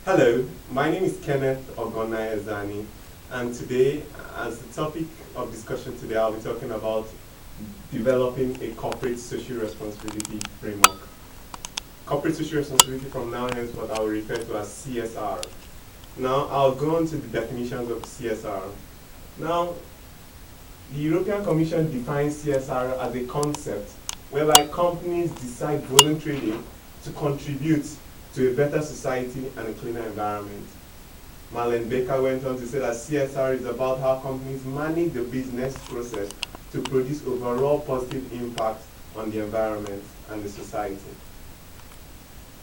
Hello, my name is Kenneth Ogonna Ezeani, and today, as the topic of discussion today, I'll be talking about developing a corporate social responsibility framework. Corporate social responsibility from now on is what I will refer to as CSR. Now, I'll go on to the definitions of CSR. Now, the European Commission defines CSR as a concept whereby companies decide voluntarily to contribute to a better society and a cleaner environment. Marlene Baker went on to say that CSR is about how companies manage the business process to produce overall positive impact on the environment and the society.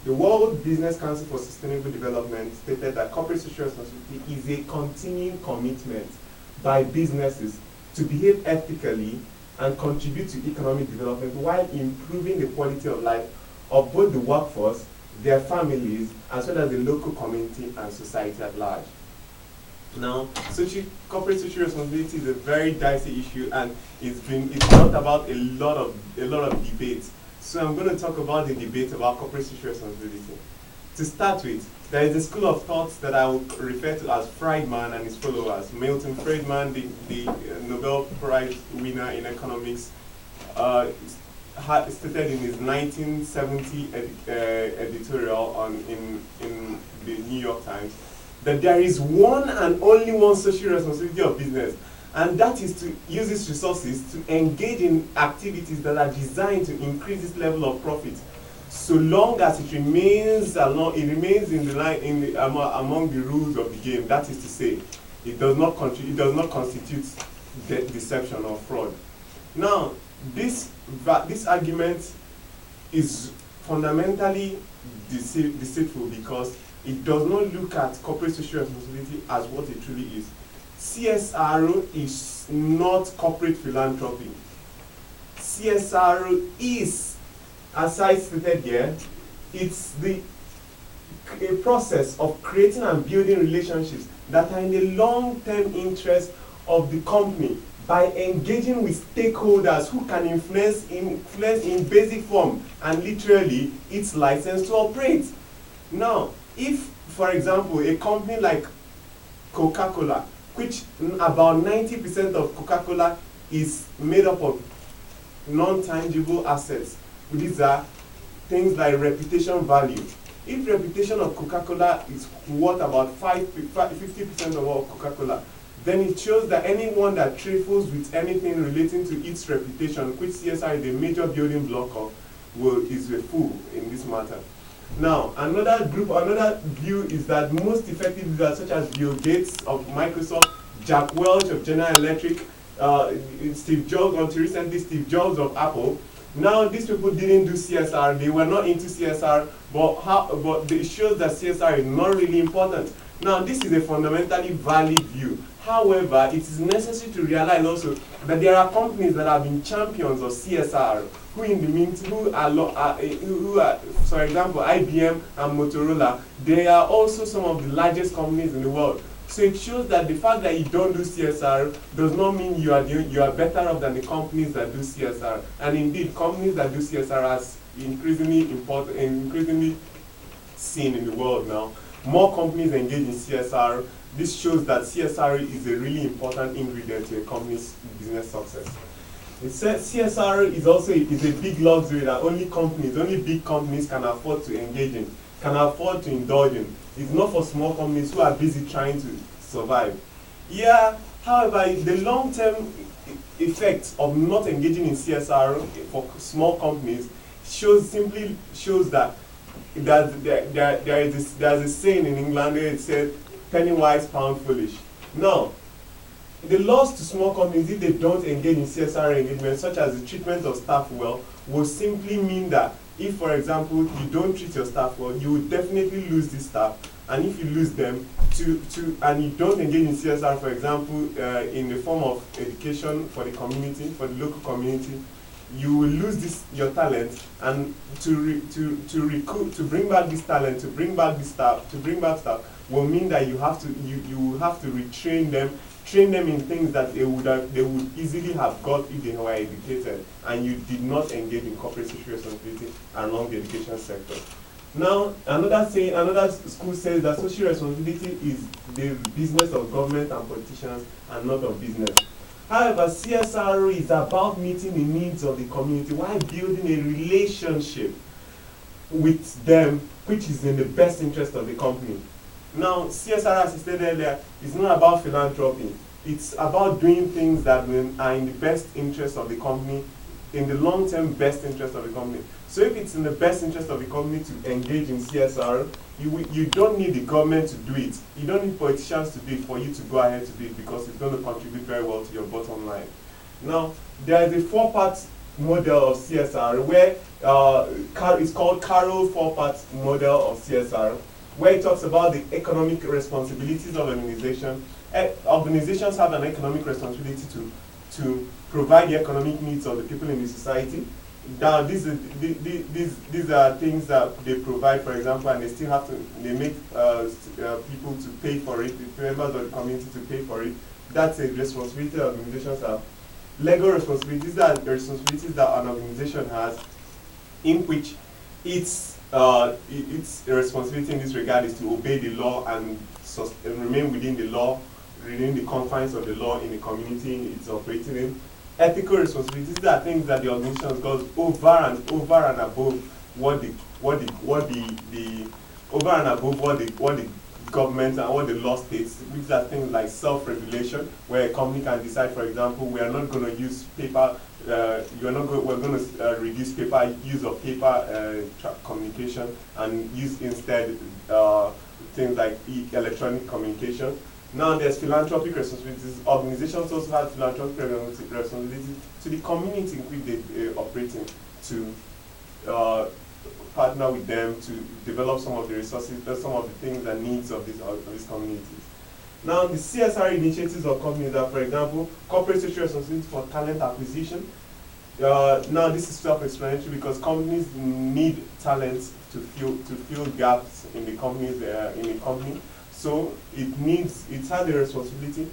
The World Business Council for Sustainable Development stated that corporate social responsibility is a continuing commitment by businesses to behave ethically and contribute to economic development while improving the quality of life of both the workforce, their families, as well as the local community and society at large. Now, corporate social responsibility is a very dicey issue, and it's brought about a lot of debates. So I'm going to talk about the debate about corporate social responsibility. To start with, there is a school of thought that I will refer to as Friedman and his followers. Milton Friedman, the Nobel Prize winner in economics, stated in his 1970 editorial in the New York Times that there is one and only one social responsibility of business, and that is to use its resources to engage in activities that are designed to increase its level of profit, so long as it remains in the line among the rules of the game. That is to say, it does not constitute deception or fraud. Now, this argument is fundamentally deceitful because it does not look at corporate social responsibility as what it truly is. CSR is not corporate philanthropy. CSR is, as I stated here, it's a process of creating and building relationships that are in the long-term interest of the company by engaging with stakeholders who can influence in basic form and literally its license to operate. Now, if, for example, a company like Coca-Cola, which about 90% of Coca-Cola is made up of non-tangible assets, these are things like reputation value. If reputation of Coca-Cola is worth about 50% of all Coca-Cola, then it shows that anyone that trifles with anything relating to its reputation, which CSR is a major building block of, is a fool in this matter. Now, another view is that most effective leaders such as Bill Gates of Microsoft, Jack Welch of General Electric, Steve Jobs, until recently Steve Jobs of Apple. Now, these people didn't do CSR. They were not into CSR, but it shows that CSR is not really important. Now, this is a fundamentally valid view. However, it is necessary to realize also that there are companies that have been champions of CSR, for example, IBM and Motorola. They are also some of the largest companies in the world. So it shows that the fact that you don't do CSR does not mean you are better off than the companies that do CSR. And indeed, companies that do CSR are increasingly seen in the world now. More companies engage in CSR. This shows that CSR is a really important ingredient to a company's business success. CSR is also a big luxury that only big companies can afford to engage in, can afford to indulge in. It's not for small companies who are busy trying to survive. Yeah, however, the long-term effect of not engaging in CSR for small companies simply shows that there's a saying in England where it says, penny wise, pound foolish. Now, the loss to small companies if they don't engage in CSR engagement, such as the treatment of staff well, will simply mean that if, for example, you don't treat your staff well, you will definitely lose this staff. And if you lose them, and you don't engage in CSR, for example, in the form of education for the community, for the local community, you will lose your talent, and to bring back this talent, to bring back staff will mean that you have to retrain them, train them in things that they would easily have got if they were educated, and you did not engage in corporate social responsibility along the education sector. Now, another school says that social responsibility is the business of government and politicians and not of business. However, CSR is about meeting the needs of the community while building a relationship with them which is in the best interest of the company. Now, CSR, as I stated earlier, is not about philanthropy. It's about doing things that are in the best interest of the company, in the long-term best interest of the company. So if it's in the best interest of the company to engage in CSR, you don't need the government to do it. You don't need politicians to do it for you to go ahead to do it, because it's going to contribute very well to your bottom line. Now, there is a four-part model of CSR where it's called Carroll four-part model of CSR, where it talks about the economic responsibilities of an organization. Organizations have an economic responsibility to provide the economic needs of the people in the society. Now, these are things that they provide, for example, and they still have to, they make people to pay for it, members of the community to pay for it. That's a responsibility that organizations have. Legal responsibilities are responsibilities that an organization has, in which its responsibility in this regard is to obey the law and remain within the law, within the confines of the law in the community it's operating in. Ethical responsibilities are things that the organization goes over and above what the government and what the law states, which are things like self-regulation, where a company can decide, for example, we are not going to use paper. We're going to reduce use of paper communication and use instead things like electronic communication. Now there's philanthropic responsibilities. Organizations also have philanthropic responsibilities to the community in which they operate in, to partner with them to develop some of the resources, some of the things and needs of these communities. Now the CSR initiatives of companies are, for example, corporate social responsibility for talent acquisition. Now this is self-explanatory because companies need talent to fill gaps in the company. So it has a responsibility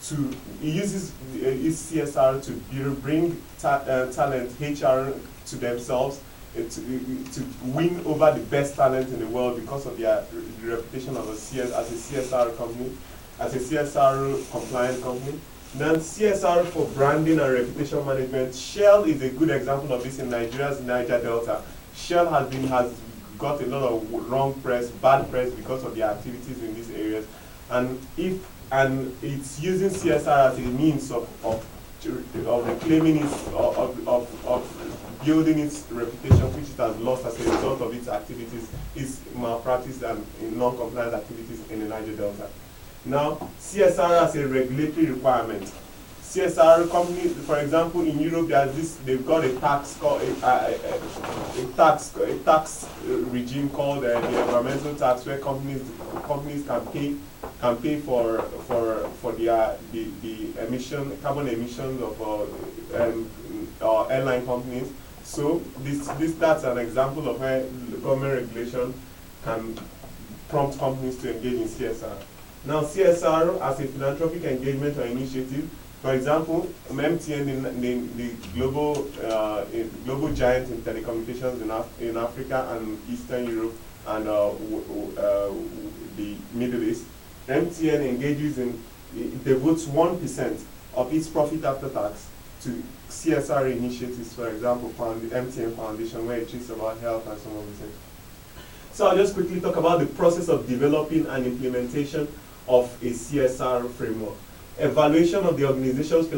to, it uses its CSR to bring talent, HR, to themselves, to win over the best talent in the world because of their reputation of as a CSR company, as a CSR compliant company. Then CSR for branding and reputation management. Shell is a good example of this in Nigeria's Niger Delta. Shell has got a lot of wrong press, bad press because of their activities in these areas, and it's using CSR as a means of reclaiming of building its reputation, which it has lost as a result of its activities, its malpractice and non-compliant activities in the Niger Delta. Now, CSR as a regulatory requirement. CSR companies, for example, in Europe, they've got a tax regime called the environmental tax, where companies can pay for the carbon emissions of airline companies. So that's an example of where government regulation can prompt companies to engage in CSR. Now, CSR as a philanthropic engagement or initiative. For example, MTN, the global giant in telecommunications in Africa and Eastern Europe and the Middle East, MTN engages devotes 1% of its profit after tax to CSR initiatives. For example, the MTN Foundation, where it treats about health and some of the things. So I'll just quickly talk about the process of developing and implementation of a CSR framework. Evaluation of the organization's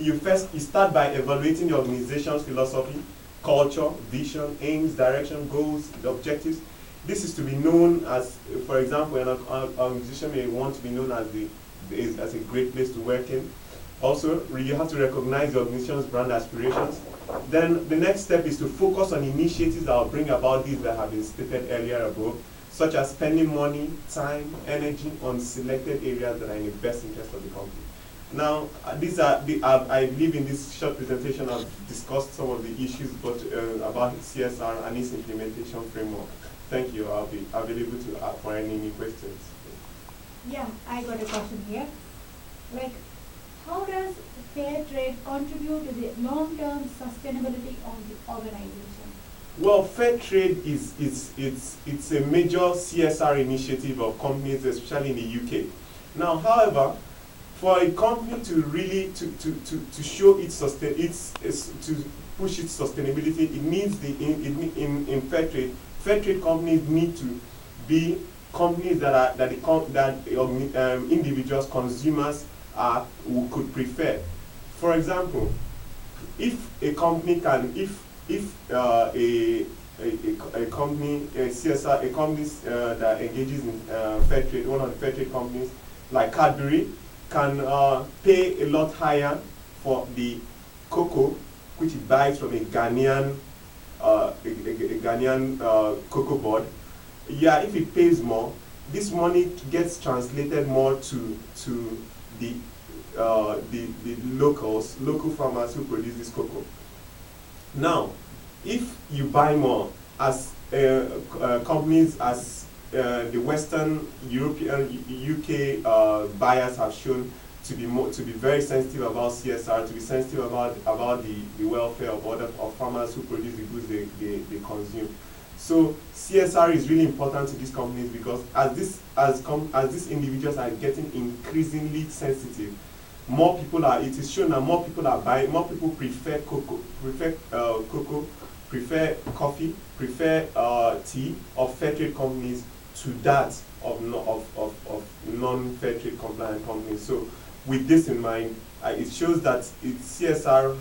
you start by evaluating the organization's philosophy, culture, vision, aims, direction, goals, objectives. This is to be known as, for example, an organization may want to be known as a great place to work in. Also, you have to recognize the organization's brand aspirations. Then the next step is to focus on initiatives that will bring about these that have been stated earlier above, such as spending money, time, energy on selected areas that are in the best interest of the company. Now, I believe in this short presentation I've discussed some of the issues about CSR and its implementation framework. Thank you. I'll be available to for any questions. Yeah, I got a question here. Like, how does fair trade contribute to the long-term sustainability of the organization? Well, fair trade it's a major CSR initiative of companies, especially in the UK. Now, however, for a company to really to show to push its sustainability, it needs in fair trade companies need to be companies that individuals, consumers who could prefer. For example, if a company can if a company, a CSR, a company that engages in fair trade, one of the fair trade companies like Cadbury, can pay a lot higher for the cocoa which it buys from a Ghanaian cocoa board. Yeah, if it pays more, this money gets translated more to the local farmers who produce this cocoa. Now, if you buy more, as companies as the Western European UK buyers have shown to be very sensitive about CSR, to be sensitive about the welfare of farmers who produce the goods they consume. So CSR is really important to these companies because as these individuals are getting increasingly sensitive, it is shown that more people are buying, more people prefer cocoa, prefer coffee, prefer tea of fair trade companies to that of non-fair trade compliant companies. So with this in mind, it shows that CSR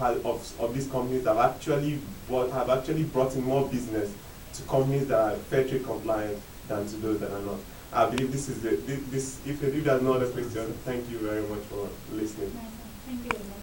of these companies have actually brought in more business to companies that are fair trade compliant than to those that are not. I believe this is if there's no other question, thank you very much for listening. Thank you very much.